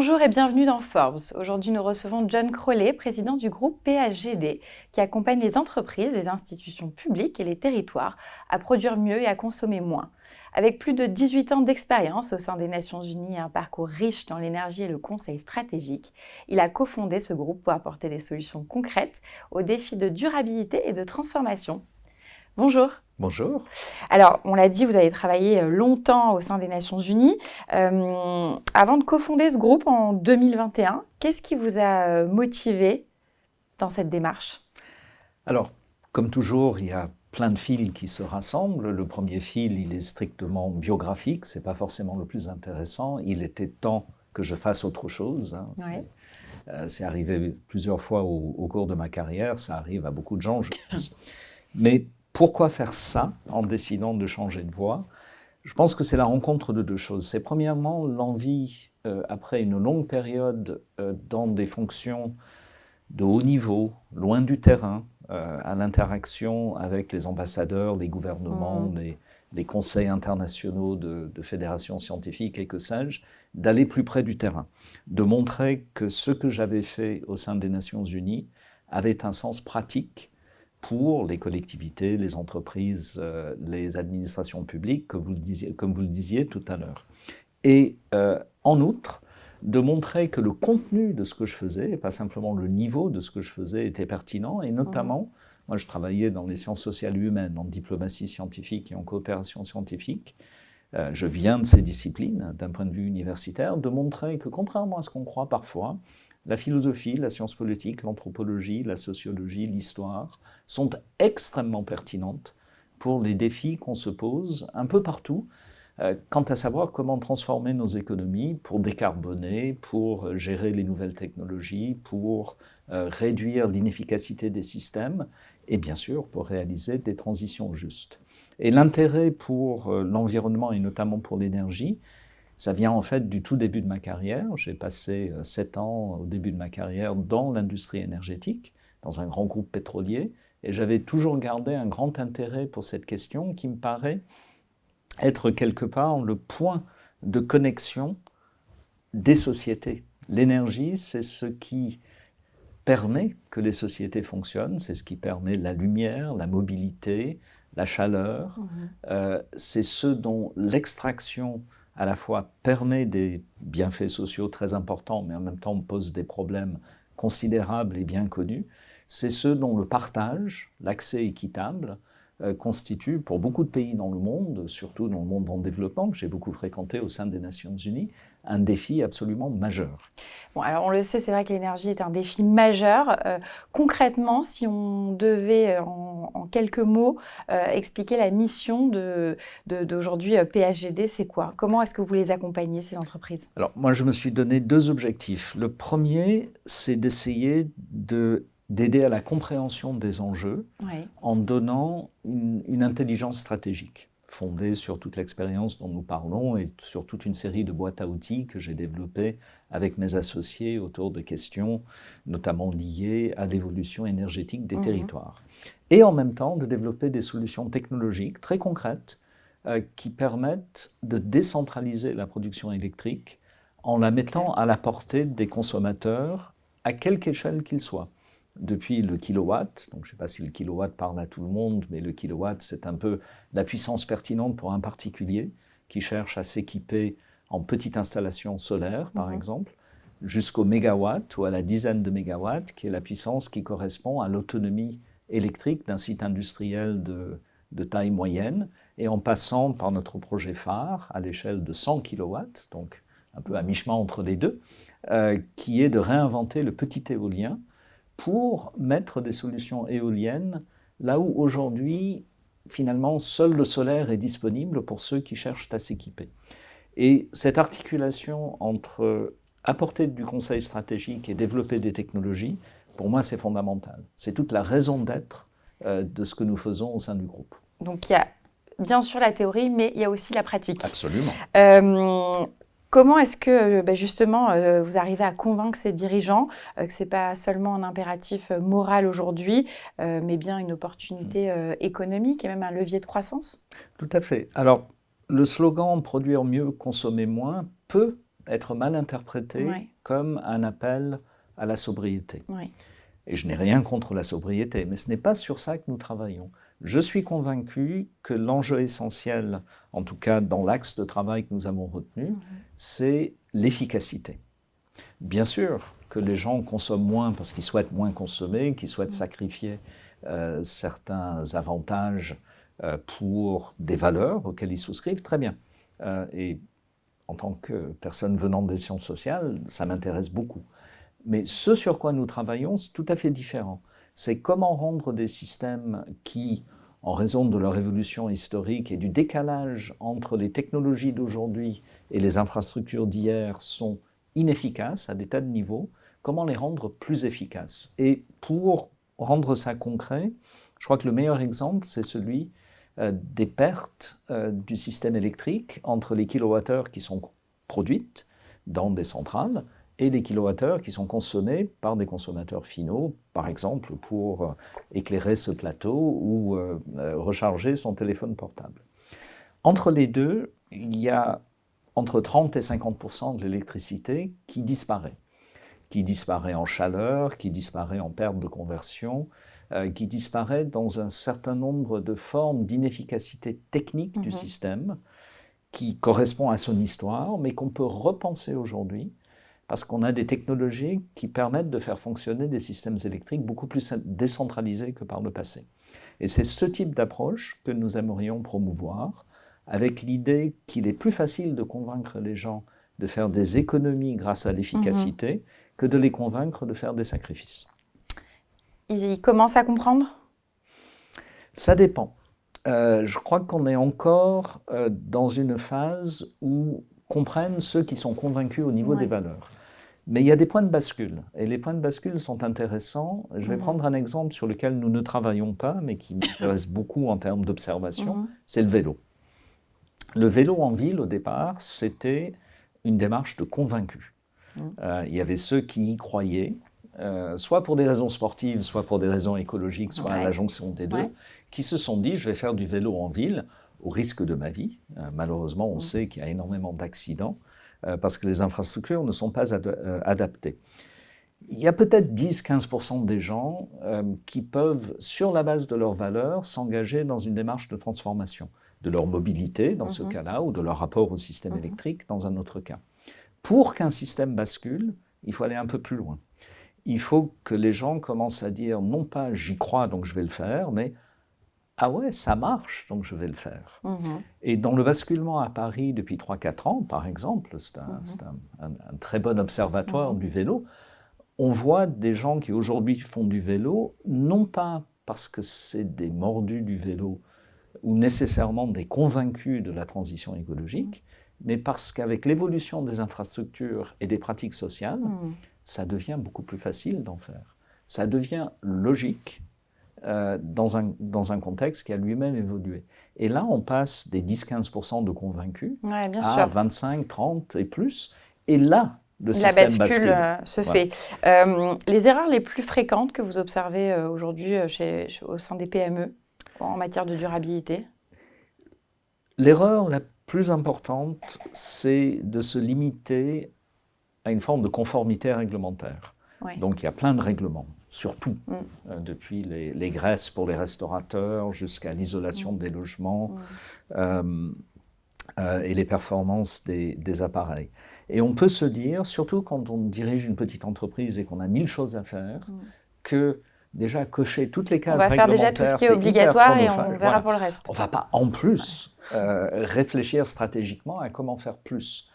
Bonjour et bienvenue dans Forbes. Aujourd'hui, nous recevons John Crowley, président du groupe PHGD, qui accompagne les entreprises, les institutions publiques et les territoires à produire mieux et à consommer moins. Avec plus de 18 ans d'expérience au sein des Nations Unies et un parcours riche dans l'énergie et le conseil stratégique, il a cofondé ce groupe pour apporter des solutions concrètes aux défis de durabilité et de transformation. Bonjour. Bonjour. Alors, on l'a dit, vous avez travaillé longtemps au sein des Nations Unies. Avant de cofonder ce groupe en 2021, qu'est-ce qui vous a motivé dans cette démarche ? Alors, comme toujours, il y a plein de fils qui se rassemblent. Le premier fil, il est strictement biographique, c'est pas forcément le plus intéressant. Il était temps que je fasse autre chose. Ouais. C'est arrivé plusieurs fois au cours de ma carrière, ça arrive à beaucoup de gens, je pense. Mais pourquoi faire ça en décidant de changer de voie ? Je pense que c'est la rencontre de deux choses. C'est premièrement l'envie, après une longue période dans des fonctions de haut niveau, loin du terrain, à l'interaction avec les ambassadeurs, les gouvernements, les conseils internationaux de fédérations scientifiques et que sais-je, d'aller plus près du terrain, de montrer que ce que j'avais fait au sein des Nations Unies avait un sens pratique pour les collectivités, les entreprises, les administrations publiques, comme vous le disiez tout à l'heure. Et en outre, de montrer que le contenu de ce que je faisais, et pas simplement le niveau de ce que je faisais, était pertinent, et notamment, moi je travaillais dans les sciences sociales et humaines, en diplomatie scientifique et en coopération scientifique, je viens de ces disciplines, d'un point de vue universitaire, de montrer que contrairement à ce qu'on croit parfois, la philosophie, la science politique, l'anthropologie, la sociologie, l'histoire sont extrêmement pertinentes pour les défis qu'on se pose un peu partout, quant à savoir comment transformer nos économies pour décarboner, pour gérer les nouvelles technologies, pour réduire l'inefficacité des systèmes et bien sûr pour réaliser des transitions justes. Et l'intérêt pour l'environnement et notamment pour l'énergie, ça vient en fait du tout début de ma carrière. J'ai passé 7 ans au début de ma carrière dans l'industrie énergétique, dans un grand groupe pétrolier, et j'avais toujours gardé un grand intérêt pour cette question qui me paraît être quelque part le point de connexion des sociétés. L'énergie, c'est ce qui permet que les sociétés fonctionnent, c'est ce qui permet la lumière, la mobilité, la chaleur, c'est ce dont l'extraction à la fois permet des bienfaits sociaux très importants, mais en même temps pose des problèmes considérables et bien connus, c'est ce dont le partage, l'accès équitable, constitue pour beaucoup de pays dans le monde, surtout dans le monde en développement, que j'ai beaucoup fréquenté au sein des Nations Unies, un défi absolument majeur. Bon, alors on le sait, c'est vrai que l'énergie est un défi majeur. Concrètement, si on devait en quelques mots expliquer la mission d'aujourd'hui PHGD, c'est quoi ? Comment est-ce que vous les accompagnez, ces entreprises ? Alors moi, je me suis donné 2 objectifs. Le premier, c'est d'essayer d'aider à la compréhension des enjeux en donnant une intelligence stratégique fondée sur toute l'expérience dont nous parlons et sur toute une série de boîtes à outils que j'ai développées avec mes associés autour de questions notamment liées à l'évolution énergétique des territoires. Et en même temps de développer des solutions technologiques très concrètes qui permettent de décentraliser la production électrique en la mettant à la portée des consommateurs à quelque échelle qu'ils soient. Depuis le kilowatt, donc je ne sais pas si le kilowatt parle à tout le monde, mais le kilowatt c'est un peu la puissance pertinente pour un particulier qui cherche à s'équiper en petite installation solaire par exemple, jusqu'au mégawatt ou à la dizaine de mégawatts qui est la puissance qui correspond à l'autonomie électrique d'un site industriel de taille moyenne et en passant par notre projet phare à l'échelle de 100 kilowatts, donc un peu à mi-chemin entre les deux, qui est de réinventer le petit éolien pour mettre des solutions éoliennes là où aujourd'hui, finalement, seul le solaire est disponible pour ceux qui cherchent à s'équiper. Et cette articulation entre apporter du conseil stratégique et développer des technologies, pour moi, c'est fondamental. C'est toute la raison d'être de ce que nous faisons au sein du groupe. Donc il y a bien sûr la théorie, mais il y a aussi la pratique. Absolument. Comment est-ce que justement vous arrivez à convaincre ces dirigeants que ce n'est pas seulement un impératif moral aujourd'hui, mais bien une opportunité économique et même un levier de croissance ? Tout à fait. Alors, le slogan « produire mieux, consommer moins » peut être mal interprété comme un appel à la sobriété. Oui. Et je n'ai rien contre la sobriété, mais ce n'est pas sur ça que nous travaillons. Je suis convaincu que l'enjeu essentiel, en tout cas dans l'axe de travail que nous avons retenu, c'est l'efficacité. Bien sûr que les gens consomment moins parce qu'ils souhaitent moins consommer, qu'ils souhaitent sacrifier certains avantages pour des valeurs auxquelles ils souscrivent, très bien. Et en tant que personne venant des sciences sociales, ça m'intéresse beaucoup. Mais ce sur quoi nous travaillons, c'est tout à fait différent. C'est comment rendre des systèmes qui, en raison de leur évolution historique et du décalage entre les technologies d'aujourd'hui et les infrastructures d'hier, sont inefficaces à des tas de niveaux, comment les rendre plus efficaces. Et pour rendre ça concret, je crois que le meilleur exemple, c'est celui des pertes du système électrique entre les kilowattheures qui sont produites dans des centrales et les kilowattheures qui sont consommés par des consommateurs finaux, par exemple pour éclairer ce plateau ou recharger son téléphone portable. Entre les deux, il y a entre 30 et 50% de l'électricité qui disparaît en chaleur, qui disparaît en perte de conversion, qui disparaît dans un certain nombre de formes d'inefficacité technique du système, qui correspond à son histoire, mais qu'on peut repenser aujourd'hui, parce qu'on a des technologies qui permettent de faire fonctionner des systèmes électriques beaucoup plus décentralisés que par le passé. Et c'est ce type d'approche que nous aimerions promouvoir, avec l'idée qu'il est plus facile de convaincre les gens de faire des économies grâce à l'efficacité que de les convaincre de faire des sacrifices. Ils commencent à comprendre ? Ça dépend. Je crois qu'on est encore dans une phase où comprennent ceux qui sont convaincus au niveau des valeurs. Mais il y a des points de bascule, et les points de bascule sont intéressants. Je vais prendre un exemple sur lequel nous ne travaillons pas, mais qui m'intéresse beaucoup en termes d'observation, c'est le vélo. Le vélo en ville, au départ, c'était une démarche de convaincus. Il y avait ceux qui y croyaient, soit pour des raisons sportives, soit pour des raisons écologiques, soit à la jonction des deux, qui se sont dit « je vais faire du vélo en ville au risque de ma vie ». Malheureusement, on sait qu'il y a énormément d'accidents parce que les infrastructures ne sont pas adaptées. Il y a peut-être 10-15% des gens qui peuvent, sur la base de leurs valeurs, s'engager dans une démarche de transformation de leur mobilité, dans ce cas-là, ou de leur rapport au système électrique, dans un autre cas. Pour qu'un système bascule, il faut aller un peu plus loin. Il faut que les gens commencent à dire, non pas « j'y crois, donc je vais le faire », mais « ah ouais, ça marche, donc je vais le faire ». Et dans le basculement à Paris depuis 3-4 ans, par exemple, c'est un très bon observatoire du vélo, on voit des gens qui aujourd'hui font du vélo, non pas parce que c'est des mordus du vélo ou nécessairement des convaincus de la transition écologique, mais parce qu'avec l'évolution des infrastructures et des pratiques sociales, ça devient beaucoup plus facile d'en faire. Ça devient logique dans un contexte qui a lui-même évolué. Et là, on passe des 10-15% de convaincus à 25, 30 et plus. Et là, le système bascule. Se fait. Les erreurs les plus fréquentes que vous observez aujourd'hui au sein des PME en matière de durabilité? L'erreur la plus importante, c'est de se limiter à une forme de conformité réglementaire. Donc il y a plein de règlements, surtout, depuis les graisses pour les restaurateurs jusqu'à l'isolation des logements et les performances des appareils. Et on peut se dire, surtout quand on dirige une petite entreprise et qu'on a 1000 choses à faire, que déjà cocher toutes les cases réglementaires, on va faire déjà tout ce qui est obligatoire et on verra pour le reste. On ne va pas en plus réfléchir stratégiquement à comment faire plus.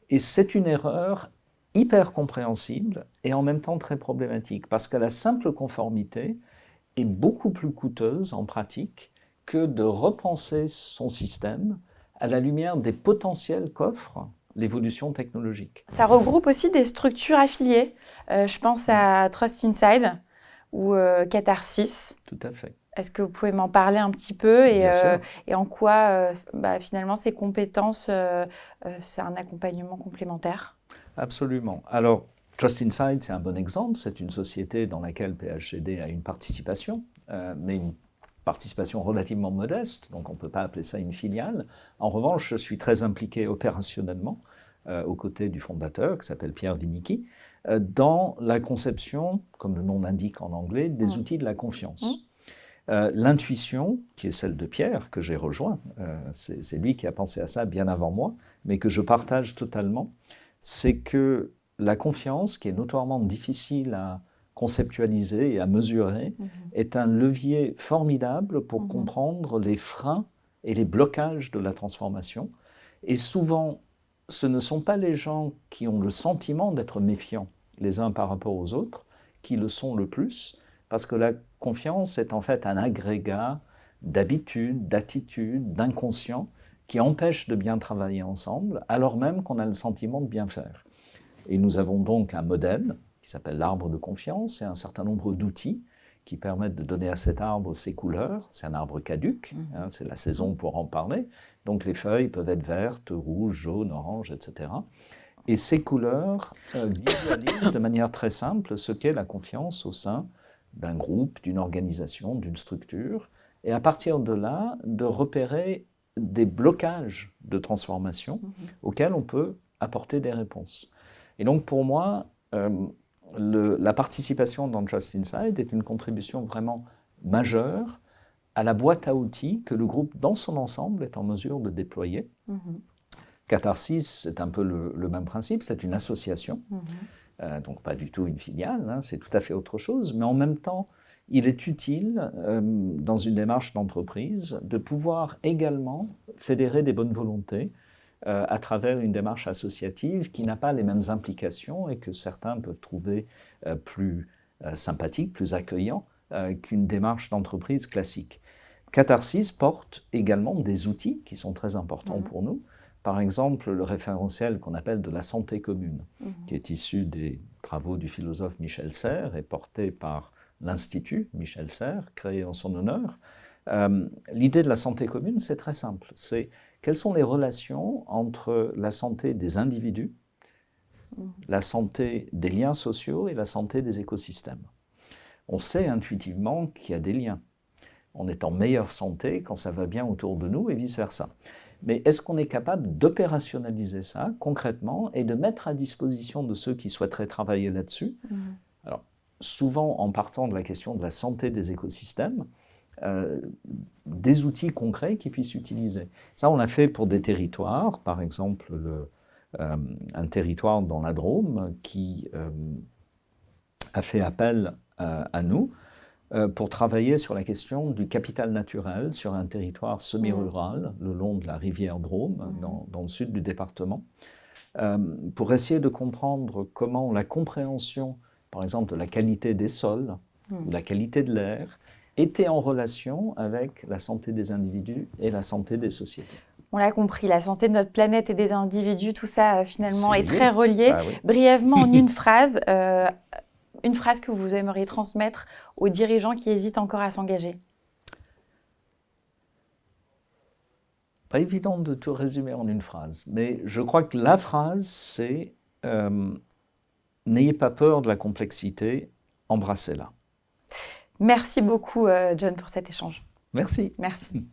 Et c'est une erreur hyper compréhensible et en même temps très problématique, parce que la simple conformité est beaucoup plus coûteuse en pratique que de repenser son système à la lumière des potentiels qu'offre l'évolution technologique. Ça regroupe aussi des structures affiliées. Je pense à Trust Inside ou Catharsis. Tout à fait. Est-ce que vous pouvez m'en parler un petit peu et en quoi finalement ces compétences, c'est un accompagnement complémentaire? Absolument. Alors, Trust Inside, c'est un bon exemple. C'est une société dans laquelle PHGD a une participation, mais une participation relativement modeste, donc on ne peut pas appeler ça une filiale. En revanche, je suis très impliqué opérationnellement aux côtés du fondateur, qui s'appelle Pierre Vinicki, dans la conception, comme le nom l'indique en anglais, des outils de la confiance. L'intuition, qui est celle de Pierre, que j'ai rejoint, c'est lui qui a pensé à ça bien avant moi, mais que je partage totalement, c'est que la confiance, qui est notoirement difficile à conceptualiser et à mesurer, est un levier formidable pour comprendre les freins et les blocages de la transformation. Et souvent, ce ne sont pas les gens qui ont le sentiment d'être méfiants les uns par rapport aux autres qui le sont le plus, parce que la confiance est en fait un agrégat d'habitudes, d'attitudes, d'inconscients qui empêchent de bien travailler ensemble, alors même qu'on a le sentiment de bien faire. Et nous avons donc un modèle qui s'appelle l'arbre de confiance et un certain nombre d'outils qui permettent de donner à cet arbre ses couleurs. C'est un arbre caduc, c'est la saison pour en parler. Donc les feuilles peuvent être vertes, rouges, jaunes, oranges, etc. Et ces couleurs visualisent de manière très simple ce qu'est la confiance au sein d'un groupe, d'une organisation, d'une structure. Et à partir de là, de repérer des blocages de transformation auxquels on peut apporter des réponses. Et donc pour moi, la participation dans Trust Inside est une contribution vraiment majeure à la boîte à outils que le groupe dans son ensemble est en mesure de déployer. Catharsis, c'est un peu le même principe, c'est une association, donc pas du tout une filiale, c'est tout à fait autre chose, mais en même temps, il est utile, dans une démarche d'entreprise, de pouvoir également fédérer des bonnes volontés à travers une démarche associative qui n'a pas les mêmes implications et que certains peuvent trouver plus sympathique, plus accueillant qu'une démarche d'entreprise classique. Catharsis porte également des outils qui sont très importants pour nous. Par exemple, le référentiel qu'on appelle de la santé commune, qui est issu des travaux du philosophe Michel Serres et porté par l'Institut Michel Serres, créé en son honneur. L'idée de la santé commune, c'est très simple. C'est quelles sont les relations entre la santé des individus, la santé des liens sociaux et la santé des écosystèmes. On sait intuitivement qu'il y a des liens. On est en meilleure santé quand ça va bien autour de nous et vice-versa. Mais est-ce qu'on est capable d'opérationnaliser ça concrètement et de mettre à disposition de ceux qui souhaiteraient travailler là-dessus, alors, souvent en partant de la question de la santé des écosystèmes, des outils concrets qu'ils puissent utiliser. Ça, on l'a fait pour des territoires, par exemple un territoire dans la Drôme qui a fait appel à nous pour travailler sur la question du capital naturel sur un territoire semi-rural, le long de la rivière Drôme, dans le sud du département, pour essayer de comprendre comment la compréhension, par exemple, de la qualité des sols, ou la qualité de l'air, était en relation avec la santé des individus et la santé des sociétés. On l'a compris, la santé de notre planète et des individus, tout ça finalement est très relié. Bah oui. Brièvement, en une phrase que vous aimeriez transmettre aux dirigeants qui hésitent encore à s'engager. Pas évident de tout résumer en une phrase, mais je crois que la phrase, c'est n'ayez pas peur de la complexité, embrassez-la. Merci beaucoup, John, pour cet échange. Merci. Merci.